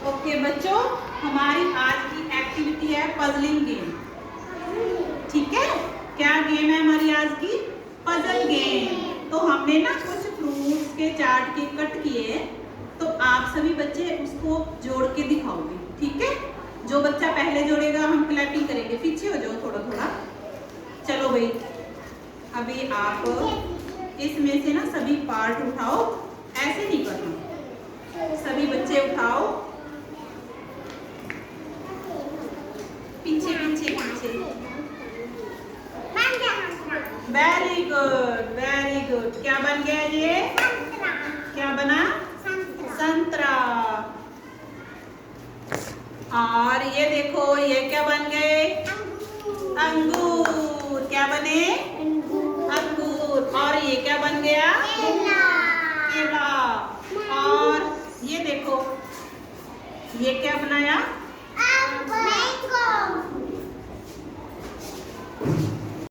Okay बच्चों, हमारी आज की एक्टिविटी है पजलिंग गेम। ठीक है, क्या गेम है हमारी आज की? Puzzle game. तो हमने ना कुछ फ्रूट्स के चार्ट के कट किए, तो आप सभी बच्चे उसको जोड़ के दिखाओगे। ठीक है, जो बच्चा पहले जोड़ेगा हम क्लैपिंग करेंगे। पीछे हो जाओ थोड़ा थोड़ा। चलो भाई, अभी आप इसमें से ना सभी पार्ट उठाओ। ऐसे नहीं करना, सभी बच्चे उठाओ। पीछे पीछे पीछे। Very good very good. क्या बन गया ये? क्या बना? संतरा। और ये देखो, ये क्या बन गए? अंगूर। क्या बने? अंगूर। और ये क्या बन गया? केला। और ये देखो, ये क्या बनाया?